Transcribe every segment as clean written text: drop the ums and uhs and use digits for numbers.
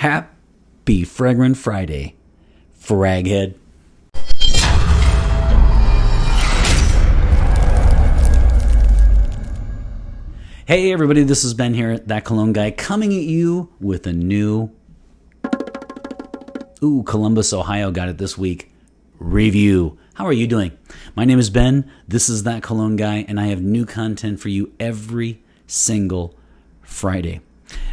Happy Fragrant Friday, Fraghead. Hey everybody, this is Ben here, That Cologne Guy, coming at you with a new Columbus, Ohio got it this week review. How are you doing? My name is Ben, this is That Cologne Guy, and I have new content for you every single Friday.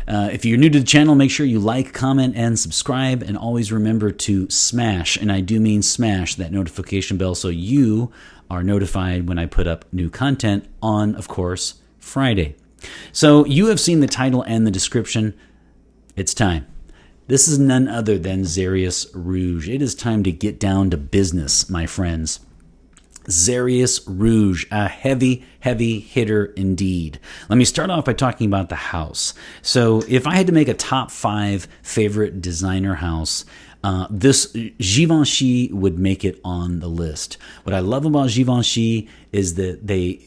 If you're new to the channel, make sure you like, comment, and subscribe, and always remember to smash, and I do mean smash, that notification bell so you are notified when I put up new content on, of course, Friday. So you have seen the title and the description. It's time. This is none other than Xeryus Rouge. It is time to get down to business, my friends. Xeryus Rouge, a heavy, heavy hitter indeed. Let me start off by talking about the house. So if I had to make a top 5 favorite designer house, this Givenchy would make it on the list. What I love about Givenchy is that they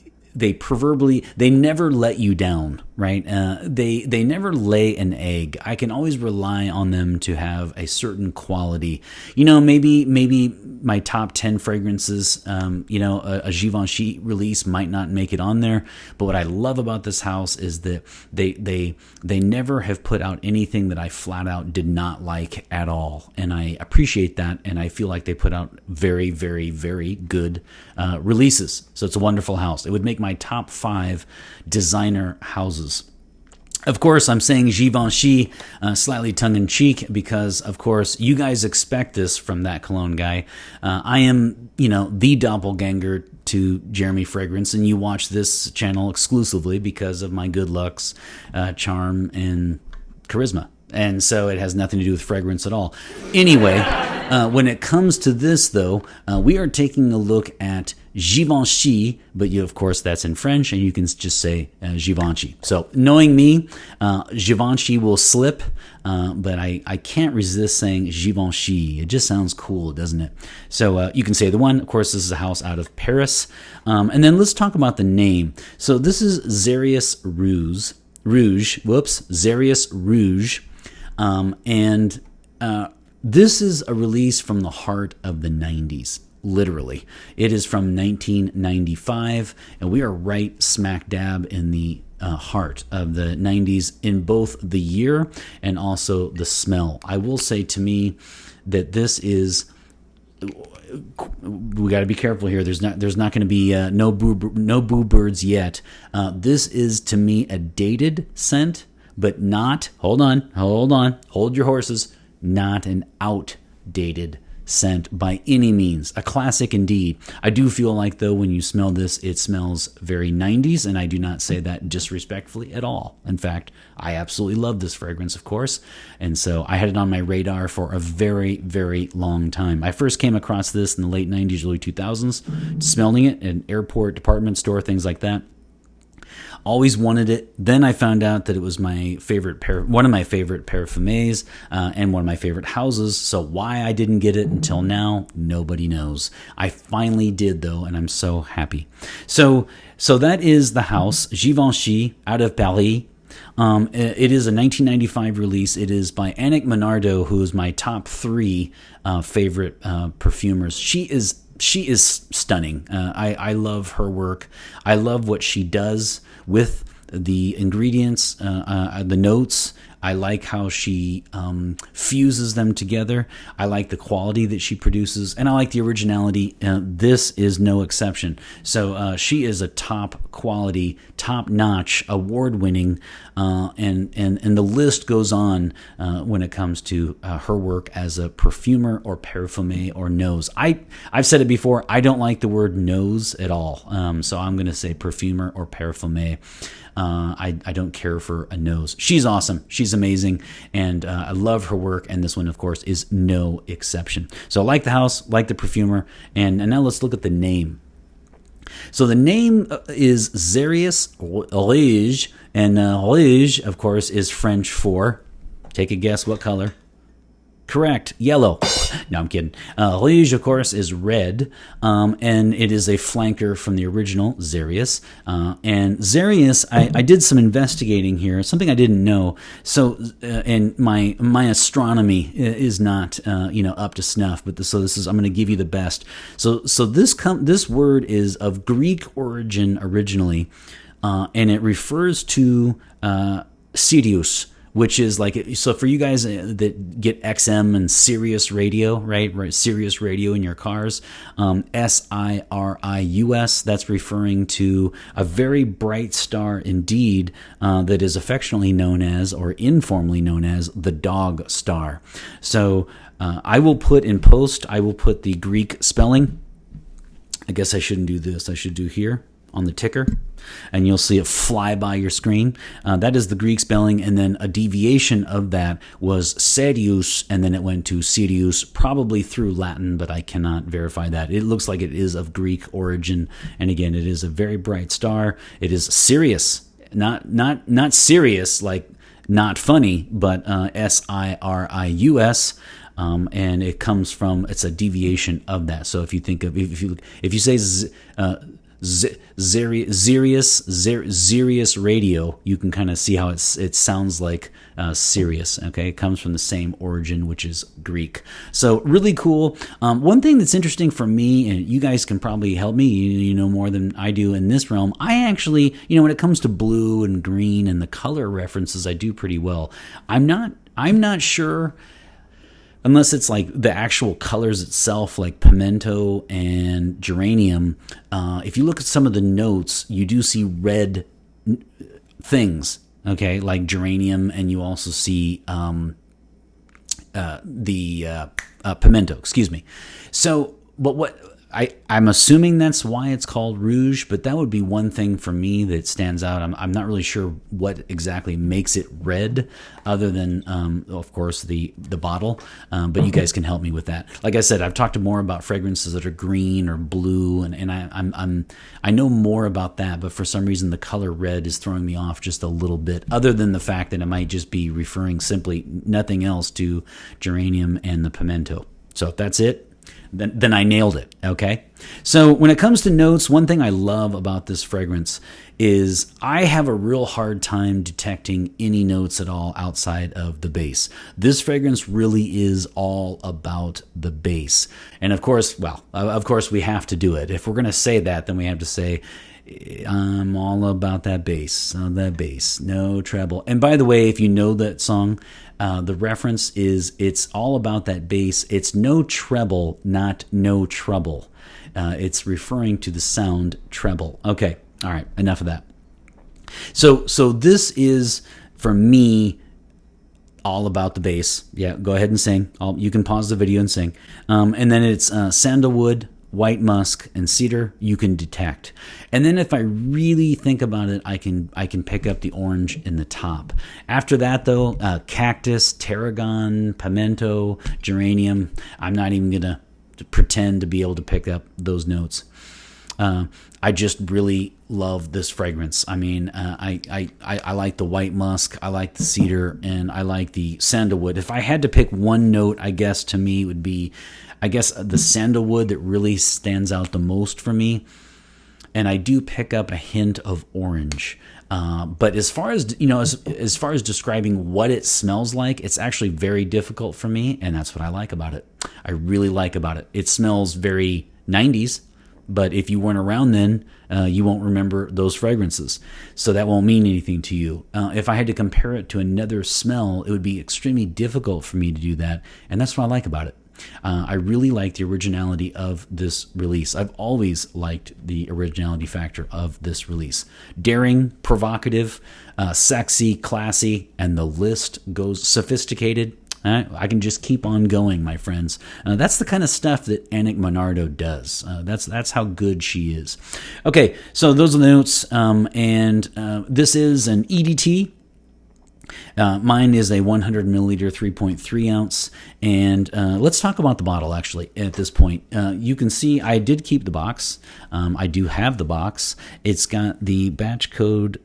never let you down, right? They never lay an egg. I can always rely on them to have a certain quality. You know, maybe my top 10 fragrances, a Givenchy release might not make it on there. But what I love about this house is that they never have put out anything that I flat out did not like at all. And I appreciate that. And I feel like they put out very, very, very good releases. So it's a wonderful house. It would make my top 5 designer houses. Of course, I'm saying Givenchy slightly tongue-in-cheek because, of course, you guys expect this from That Cologne Guy. I am, the doppelganger to Jeremy Fragrance, and you watch this channel exclusively because of my good looks, charm, and charisma. And so it has nothing to do with fragrance at all. Anyway, when it comes to this, though, we are taking a look at Givenchy, but of course, that's in French, and you can just say Givenchy. So knowing me, Givenchy will slip, but I can't resist saying Givenchy. It just sounds cool, doesn't it? So you can say the one. Of course, this is a house out of Paris. And then let's talk about the name. So this is Xeryus Rouge. Xeryus Rouge. This is a release from the heart of the 90s, literally. It is from 1995, and we are right smack dab in the heart of the 90s in both the year and also the smell. I will say to me that this is... we got to be careful here. There's not going to be no boo birds yet. This is to me a dated scent, but not, hold your horses, not an outdated scent by any means. A classic indeed. I do feel like, though, when you smell this, it smells very 90s, and I do not say that disrespectfully at all. In fact, I absolutely love this fragrance, of course, and so I had it on my radar for a very, very long time. I first came across this in the late 90s, early 2000s, smelling it in airport, department store, things like that. Always wanted it. Then I found out that it was my favorite one of my favorite parfumés and one of my favorite houses. So why I didn't get it until now, nobody knows. I finally did, though, and I'm so happy. So that is the house, Givenchy, out of Paris. It is a 1995 release. It is by Annick Menardo, who is my top 3 favorite perfumers. She is stunning. I love her work. I love what she does with the ingredients, the notes. I like how she fuses them together. I like the quality that she produces, and I like the originality. This is no exception. So she is a top quality, top-notch, award-winning, and the list goes on when it comes to her work as a perfumer or parfumé or nose. I've said it before, I don't like the word nose at all, so I'm going to say perfumer or parfumé. I don't care for a nose. She's awesome. She's amazing, and I love her work, and this one, of course, is no exception. So I like the house, like the perfumer, and now let's look at the name. So the name is Xeryus Rouge, and Rouge, of course, is French for, take a guess what color? Correct. Yellow. No, I'm kidding. Rouge, of course, is red, and it is a flanker from the original Xeryus. And Xeryus, I did some investigating here, something I didn't know. So, and my astronomy is not up to snuff. But so this is, I'm going to give you the best. So this word is of Greek origin originally, and it refers to Xeryus, which is like, so for you guys that get XM and Sirius radio, right? Sirius radio in your cars, Sirius, that's referring to a very bright star indeed, that is affectionately known as, or informally known as, the dog star. So I will put in post, I will put the Greek spelling. I guess I shouldn't do this. I should do here on the ticker, and you'll see it fly by your screen. That is the Greek spelling, and then a deviation of that was Xeryus, and then it went to Sirius, probably through Latin, but I cannot verify that. It looks like it is of Greek origin, and again, it is a very bright star. It is Sirius, not serious, like not funny, but Sirius. And it comes from, it's a deviation of that. So if you think of, if you say Xeryus radio, you can kind of see how it sounds like Sirius. Okay, it comes from the same origin, which is Greek. So really cool. One thing that's interesting for me, and you guys can probably help me, you know more than I do in this realm. I actually, when it comes to blue and green and the color references, I do pretty well. I'm not sure. Unless it's like the actual colors itself, like pimento and geranium. If you look at some of the notes, you do see red things, okay, like geranium, and you also see the pimento, excuse me. So, but what I'm assuming that's why it's called rouge, but that would be one thing for me that stands out. I'm not really sure what exactly makes it red, other than, of course, the bottle. But you guys can help me with that. Like I said, I've talked more about fragrances that are green or blue, and I know more about that. But for some reason, the color red is throwing me off just a little bit. Other than the fact that it might just be referring simply nothing else to geranium and the pimento. So if that's it, then I nailed it, okay? So when it comes to notes, one thing I love about this fragrance is I have a real hard time detecting any notes at all outside of the base. This fragrance really is all about the base. And of course, we have to do it. If we're going to say that, then we have to say, I'm all about that bass, no treble. And by the way, if you know that song, the reference is, it's all about that bass. It's no treble, not no trouble. It's referring to the sound treble. Okay, all right, enough of that. So this is, for me, all about the bass. Yeah, go ahead and sing. You can pause the video and sing. And then it's sandalwood, white musk, and cedar you can detect. And then if I really think about it, I can pick up the orange in the top. After that, though, cactus, tarragon, pimento, geranium, I'm not even going to pretend to be able to pick up those notes. I just really love this fragrance. I mean, I like the white musk, I like the cedar, and I like the sandalwood. If I had to pick one note, I guess to me it would be, the sandalwood that really stands out the most for me. And I do pick up a hint of orange. But as far as, as far as describing what it smells like, it's actually very difficult for me, and that's what I like about it. I really like about it. It smells very 90s, but if you weren't around then, you won't remember those fragrances. So that won't mean anything to you. If I had to compare it to another smell, it would be extremely difficult for me to do that, and that's what I like about it. I really like the originality of this release. I've always liked the originality factor of this release. Daring, provocative, sexy, classy, and the list goes sophisticated. I can just keep on going, my friends. That's the kind of stuff that Annick Menardo does. That's how good she is. Okay, so those are the notes, and this is an EDT. Mine is a 100 milliliter 3.3 ounce, and let's talk about the bottle actually at this point. You can see I did keep the box. I do have the box. It's got the batch code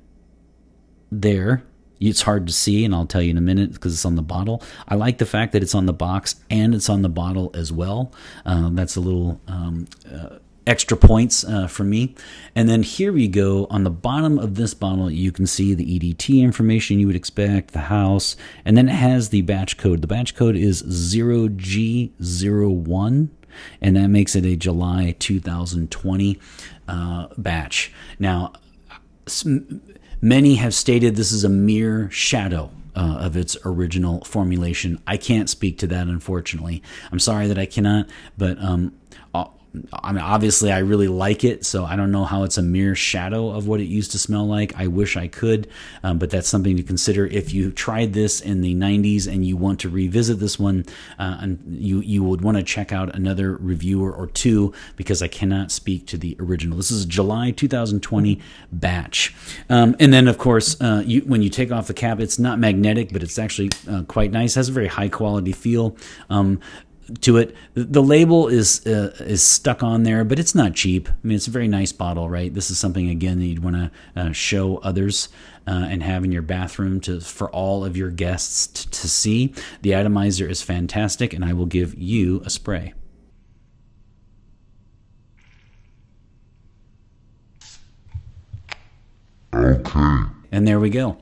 there. It's hard to see, and I'll tell you in a minute because it's on the bottle. I like the fact that it's on the box and it's on the bottle as well. That's a little extra points for me. And then here we go. On the bottom of this bottle, you can see the EDT information you would expect, the house, and then it has the batch code. The batch code is 0G01, and that makes it a July 2020 batch. Now, many have stated this is a mere shadow of its original formulation. I can't speak to that, unfortunately. I'm sorry that I cannot, but I mean, obviously, I really like it, so I don't know how it's a mere shadow of what it used to smell like. I wish I could, but that's something to consider. If you tried this in the 90s and you want to revisit this one, and you would want to check out another reviewer or two, because I cannot speak to the original. This is a July 2020 batch. And then, of course, when you take off the cap, it's not magnetic, but it's actually quite nice. It has a very high-quality feel to it. The label is stuck on there, but it's not cheap. I mean, it's a very nice bottle, right? This is something, again, that you'd want to show others and have in your bathroom for all of your guests to see. The atomizer is fantastic, and I will give you a spray. Okay. And there we go.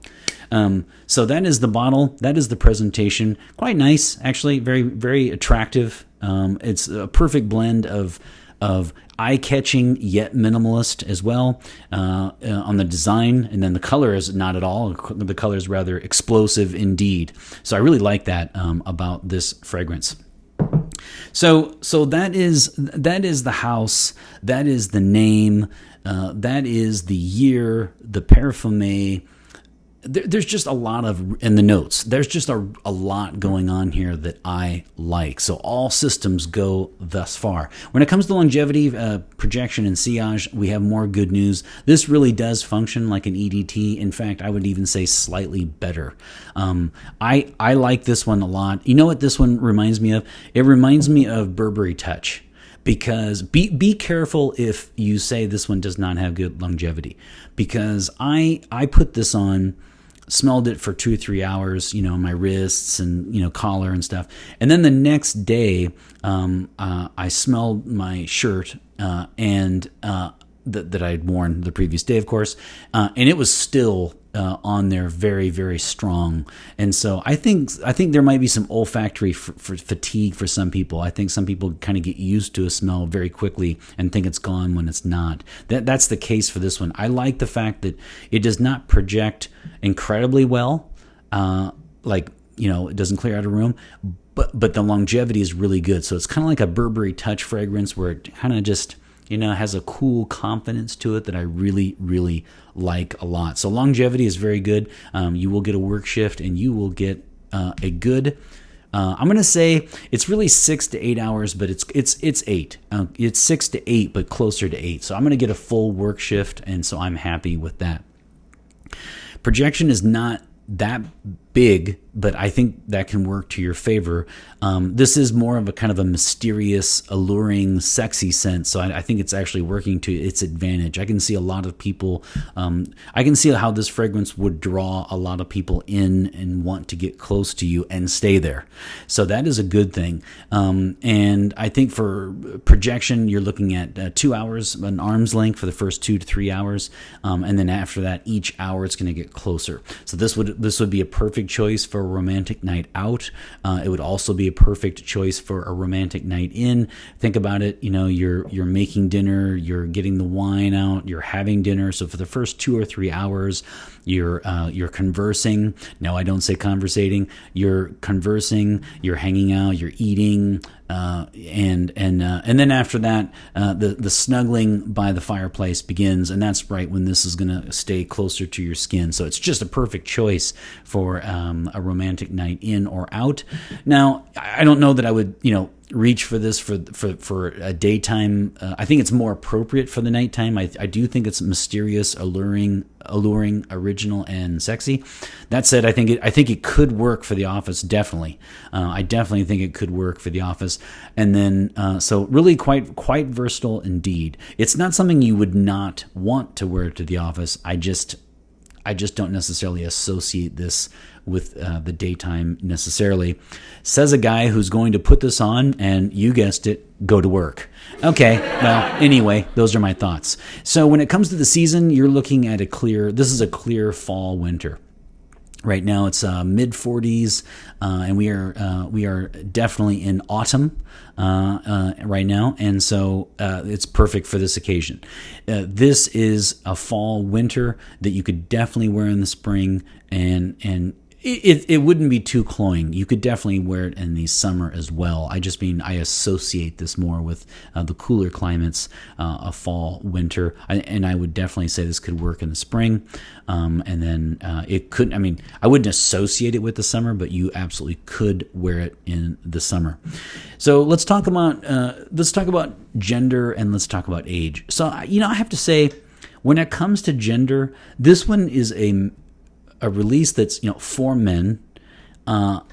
So that is the bottle. That is the presentation. Quite nice, actually. Very, very attractive. It's a perfect blend of eye-catching yet minimalist as well on the design. And then the color is not at all. The color is rather explosive indeed. So I really like that about this fragrance. So that is the house. That is the name. That is the year. The parfumé. There's just a lot in the notes, there's just a lot going on here that I like. So all systems go thus far. When it comes to longevity, projection, and sillage, we have more good news. This really does function like an EDT. In fact, I would even say slightly better. I like this one a lot. You know what this one reminds me of? It reminds me of Burberry Touch. Because be careful if you say this one does not have good longevity. Because I put this on, smelled it for 2 or 3 hours, my wrists and, collar and stuff. And then the next day, I smelled my shirt and that I'd worn the previous day, of course, and it was still on there very, very strong. And so I think there might be some olfactory for fatigue for some people. I think some people kind of get used to a smell very quickly and think it's gone when it's not. That's the case for this one. I like the fact that it does not project incredibly well, it doesn't clear out a room, but the longevity is really good. So it's kind of like a Burberry Touch fragrance where it kind of just has a cool confidence to it that I really, really like a lot. So longevity is very good. You will get a work shift, and you will get a good. I'm going to say it's really 6 to 8 hours, but it's 8. It's 6 to 8, but closer to 8. So I'm going to get a full work shift, and so I'm happy with that. Projection is not that big, but I think that can work to your favor. This is more of a kind of a mysterious, alluring, sexy scent, so I think it's actually working to its advantage. I can see a lot of people, I can see how this fragrance would draw a lot of people in and want to get close to you and stay there. So that is a good thing. And I think for projection, you're looking at 2 hours, an arm's length for the first 2 to 3 hours. And then after that, each hour it's going to get closer. So this would be a perfect choice for a romantic night out. It would also be a perfect choice for a romantic night in. Think about it. You're making dinner, you're getting the wine out, you're having dinner. So for the first 2 or 3 hours, you're conversing. No, I don't say conversating. You're conversing. You're hanging out. You're eating. And then after that, the snuggling by the fireplace begins, and that's right when this is going to stay closer to your skin. So it's just a perfect choice for a romantic night in or out. Now, I don't know that I would, reach for this for a daytime. I think it's more appropriate for the nighttime. I do think it's mysterious, alluring, original, and sexy. That said, I think it could work for the office. Definitely, I definitely think it could work for the office. And then, so really quite versatile indeed. It's not something you would not want to wear to the office. I just don't necessarily associate this with the daytime necessarily. Says a guy who's going to put this on and, you guessed it, go to work. Okay, well, anyway, those are my thoughts. So when it comes to the season, you're looking at this is a clear fall winter. Right now it's mid 40s, and we are definitely in autumn right now, and so it's perfect for this occasion. This is a fall winter that you could definitely wear in the spring, and it wouldn't be too cloying. You could definitely wear it in the summer as well. I associate this more with the cooler climates of fall, winter, and I would definitely say this could work in the spring. And then it could. I mean, I wouldn't associate it with the summer, but you absolutely could wear it in the summer. So let's talk about gender, and let's talk about age. So I have to say, when it comes to gender, this one is a release that's for men, but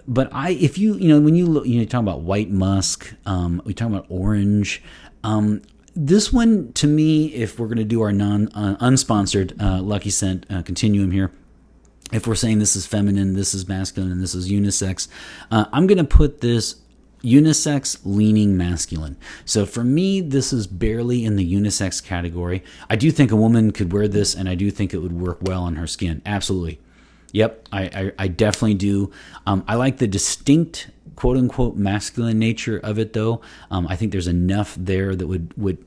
if when you look, talk about white musk, we talk about orange. This one, to me, if we're going to do our unsponsored Lucky Scent continuum here, if we're saying this is feminine, this is masculine, and this is unisex, I'm going to put this unisex leaning masculine. So for me, this is barely in the unisex category. I do think a woman could wear this, and I do think it would work well on her skin. Absolutely. Yep, I definitely do. I like the distinct quote unquote masculine nature of it, though. I think there's enough there that would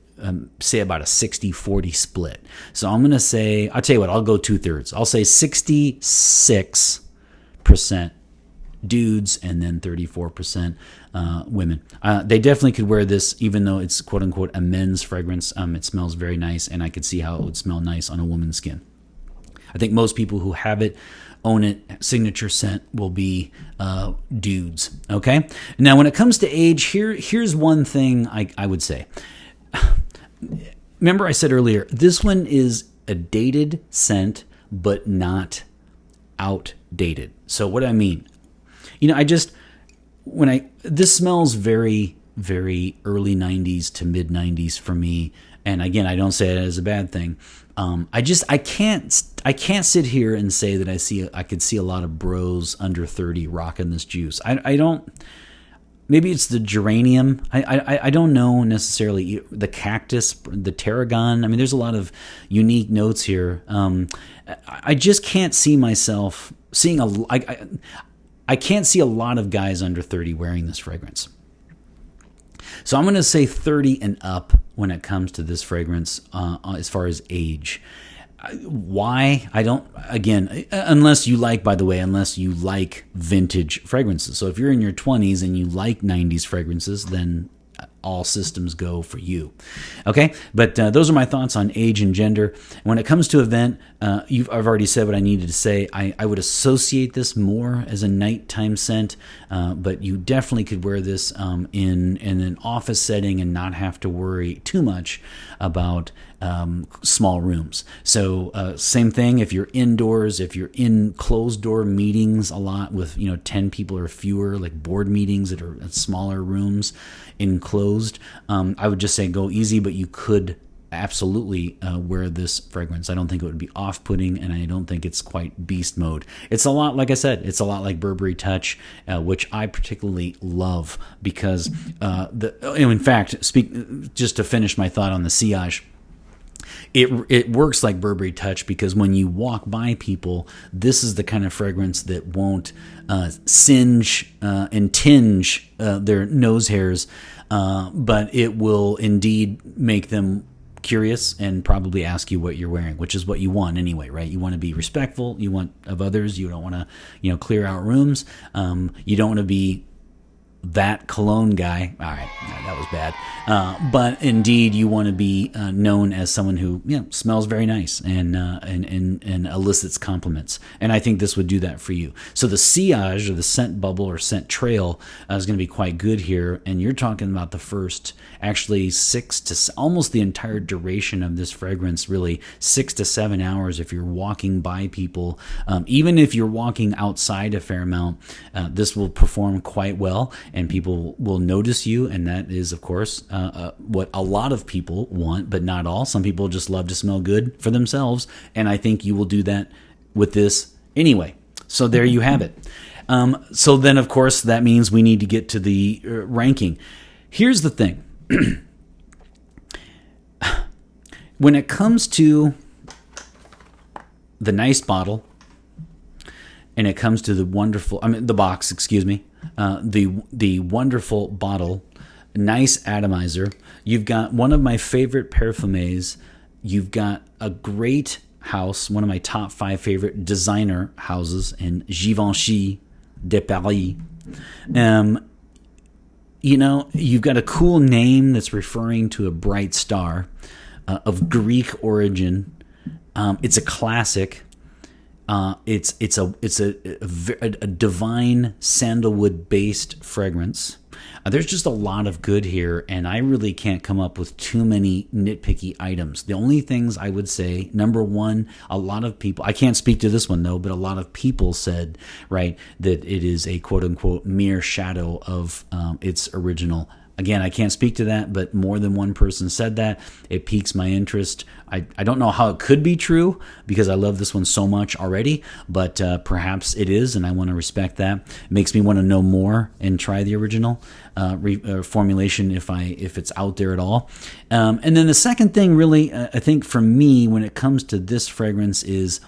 say about a 60-40 split. So I'm going to say, I'll tell you what, I'll go 2/3. I'll say 66% dudes and then 34% women. They definitely could wear this, even though it's quote unquote a men's fragrance. It smells very nice, and I could see how it would smell nice on a woman's skin. I think most people who have it, own it, signature scent will be dudes. Okay. Now, when it comes to age, here's one thing I would say. Remember I said earlier, this one is a dated scent, but not outdated. So what do I mean? This smells very, very early 90s to mid 90s for me. And again, I don't say it as a bad thing. I can't sit here and say that I could see a lot of bros under 30 rocking this juice. I don't. Maybe it's the geranium. I don't know necessarily. The cactus, the tarragon. I mean, there's a lot of unique notes here. I just can't see myself seeing I can't see a lot of guys under 30 wearing this fragrance. So I'm going to say 30 and up when it comes to this fragrance as far as age. Why? I don't, again, unless you like vintage fragrances. So if you're in your 20s and you like 90s fragrances, then all systems go for you. Okay, but those are my thoughts on age and gender. When it comes to event, I've already said what I needed to say. I would associate this more as a nighttime scent, but you definitely could wear this in an office setting and not have to worry too much about small rooms. So same thing if you're indoors, if you're in closed door meetings a lot with 10 people or fewer, like board meetings that are smaller rooms enclosed, I would just say go easy, but you could absolutely wear this fragrance. I don't think it would be off-putting, and I don't think it's quite beast mode. It's a lot, like I said, it's a lot like Burberry Touch, which I particularly love because in fact, just to finish my thought on the sillage, it works like Burberry Touch because when you walk by people, this is the kind of fragrance that won't singe and tinge their nose hairs, but it will indeed make them curious and probably ask you what you're wearing, which is what you want anyway, right? You want to be respectful. You want of others. You don't want to, clear out rooms. You don't want to be that cologne guy. All right, that was bad. But indeed, you want to be known as someone who smells very nice and elicits compliments. And I think this would do that for you. So the sillage, or the scent bubble or scent trail, is going to be quite good here. And you're talking about the first, actually 6 to almost the entire duration of this fragrance, really 6 to 7 hours. If you're walking by people, even if you're walking outside a fair amount, this will perform quite well. and people will notice you, and that is, of course, what a lot of people want, but not all. Some people just love to smell good for themselves, and I think you will do that with this anyway. So there you have it. So then, of course, that means we need to get to the ranking. Here's the thing. When it comes to the nice bottle, and it comes to the wonderful, the box, excuse me, the wonderful bottle, nice atomizer, you've got one of my favorite parfumés, you've got a great house, one of my top 5 favorite designer houses in Givenchy de Paris. You've got a cool name that's referring to a bright star of Greek origin. It's a classic. It's a divine sandalwood based fragrance. There's just a lot of good here, and I really can't come up with too many nitpicky items. The only things I would say, number one, a lot of people, I can't speak to this one though, but a lot of people said, right, that it is a quote unquote mere shadow of its original. Again, I can't speak to that, but more than one person said that. It piques my interest. I don't know how it could be true because I love this one so much already, but perhaps it is, and I want to respect that. It makes me want to know more and try the original formulation if it's out there at all. And then the second thing, really, I think for me, when it comes to this fragrance, is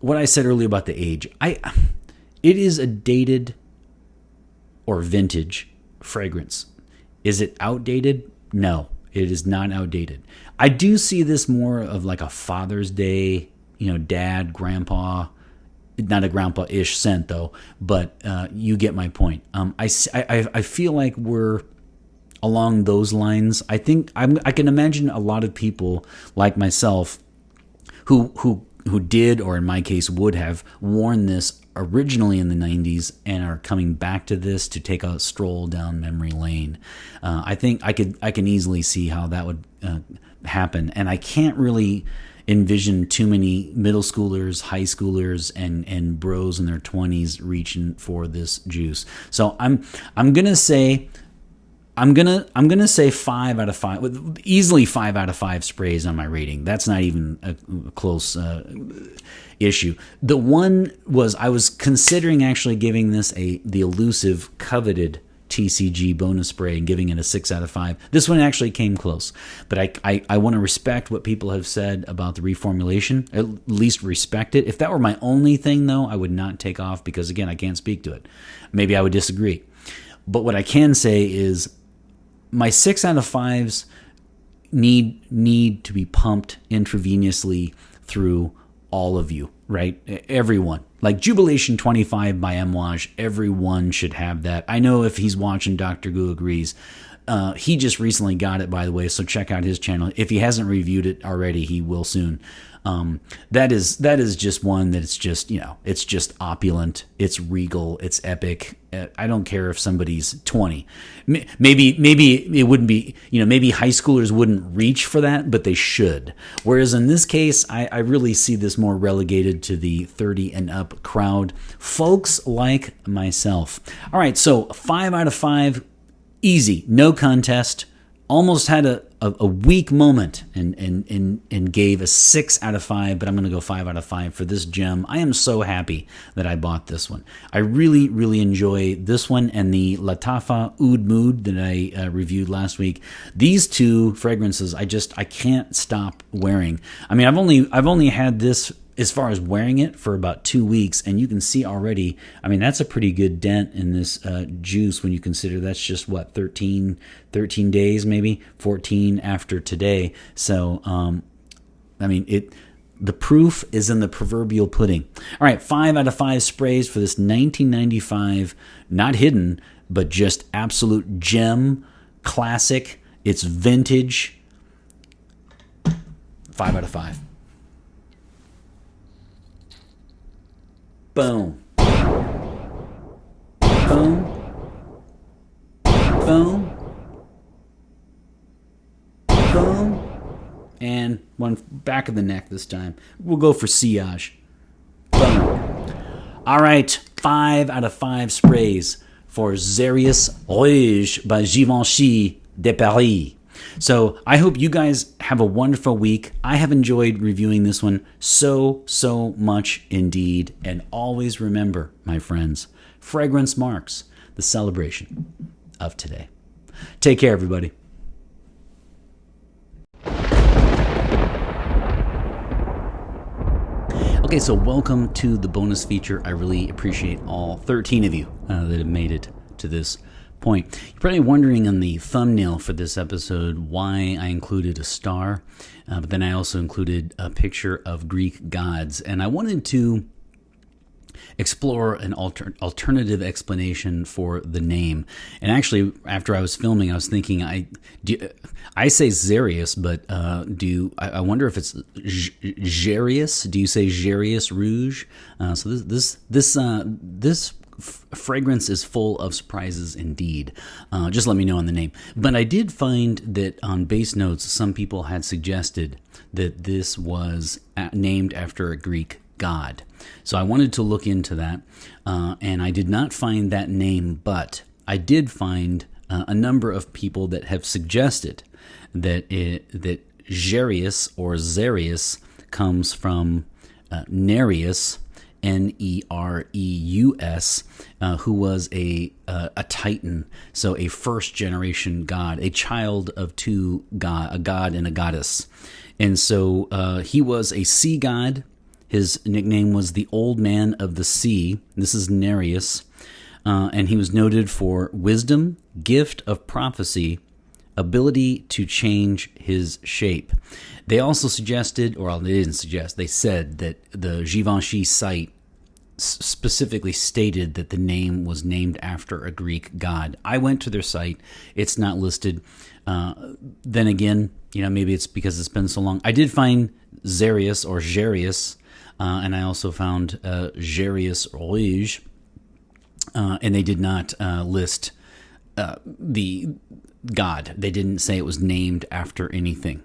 what I said earlier about the age. It is a dated or vintage fragrance. Is it outdated? No, it is not outdated. I do see this more of like a Father's Day, dad, grandpa, not a grandpa-ish scent though, but you get my point. I feel like we're along those lines. I think I can imagine a lot of people like myself who did, or in my case would have worn this originally in the 90s and are coming back to this to take a stroll down memory lane. I think I can easily see how that would happen, and I can't really envision too many middle schoolers, high schoolers, and bros in their 20s reaching for this juice. So I'm gonna say 5 out of 5, easily 5 out of 5 sprays on my rating. That's not even a close issue. The one was, I was considering actually giving this the elusive, coveted TCG bonus spray and giving it a 6 out of 5. This one actually came close, but I want to respect what people have said about the reformulation, at least respect it. If that were my only thing though, I would not take off because again, I can't speak to it. Maybe I would disagree. But what I can say is my 6 out of 5s need to be pumped intravenously through all of you, right? Everyone. Like Jubilation 25 by Amouage, everyone should have that. I know if he's watching, Dr. Gu agrees. He just recently got it, by the way, so check out his channel. If he hasn't reviewed it already, he will soon. That is just one that it's just opulent, it's regal, it's epic. I don't care if somebody's 20. Maybe it wouldn't be, maybe high schoolers wouldn't reach for that, but they should. Whereas in this case, I really see this more relegated to the 30 and up crowd, folks like myself. All right, so 5 out of 5, easy, no contest. Almost had a weak moment and gave a 6 out of 5, but I'm going to go 5 out of 5 for this gem. I am so happy that I bought this one. I really, really enjoy this one and the Lattafa Oud Mood that I reviewed last week. These two fragrances, I can't stop wearing. I mean, I've only had this as far as wearing it for about 2 weeks, and you can see already, I mean, that's a pretty good dent in this juice when you consider that's just, 13 days, maybe 14 after today. So, I mean, the proof is in the proverbial pudding. All right, 5 out of 5 sprays for this 1995, not hidden, but just absolute gem, classic. It's vintage. 5 out of 5. Boom. Boom. Boom. Boom. And one back of the neck this time. We'll go for sillage. Boom. All right, 5 out of 5 sprays for Xeryus Rouge by Givenchy de Paris. So I hope you guys have a wonderful week. I have enjoyed reviewing this one so much indeed. And always remember, my friends, fragrance marks the celebration of today. Take care, everybody. Okay, so welcome to the bonus feature. I really appreciate all 13 of you that have made it to this point. You're probably wondering on the thumbnail for this episode why I included a star, but then I also included a picture of Greek gods, and I wanted to explore an alternative explanation for the name. And actually, after I was filming, I was thinking, I say Xeryus, but I wonder if it's Xeryus? Do you say Xeryus Rouge? So this fragrance is full of surprises indeed. Just let me know on the name. But I did find that on base notes, some people had suggested that this was named after a Greek god. So I wanted to look into that, and I did not find that name, but I did find a number of people that have suggested that that Xeryus or Xeryus comes from Nereus, Nereus, who was a titan, so a first generation god, a child of a god and a goddess, and so he was a sea god. His nickname was the Old Man of the Sea. This is Nereus, and he was noted for wisdom, gift of prophecy, ability to change his shape. They also suggested, or they didn't suggest, they said that the Givenchy site specifically stated that the name was named after a Greek god. I went to their site. It's not listed. Then again, maybe it's because it's been so long. I did find Xeryus or Xeryus, and I also found Xeryus Rouge, and they did not list the god. They didn't say it was named after anything.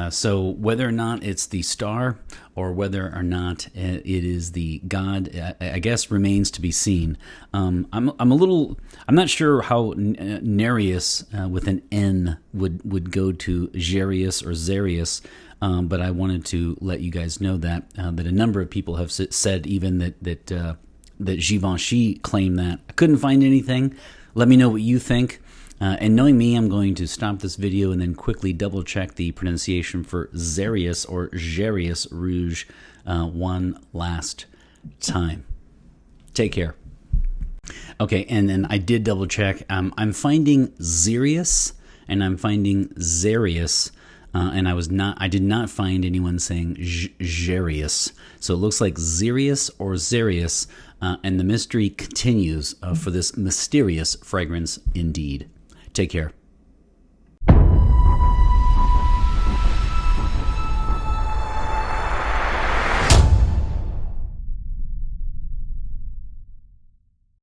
So whether or not it's the star or whether or not it is the god, I guess remains to be seen. I'm not sure how Nereus with an N would go to Xeryus or Xeryus. But I wanted to let you guys know that a number of people have said even that Givenchy claimed that. I couldn't find anything. Let me know what you think. And knowing me, I'm going to stop this video and then quickly double check the pronunciation for Xeryus or Xeryus Rouge one last time. Take care. Okay, and then I did double check. I'm finding Xeryus and I'm finding Xeryus. And I did not find anyone saying Xeryus. So it looks like Xeryus or Xeryus, and the mystery continues for this mysterious fragrance indeed. Take care.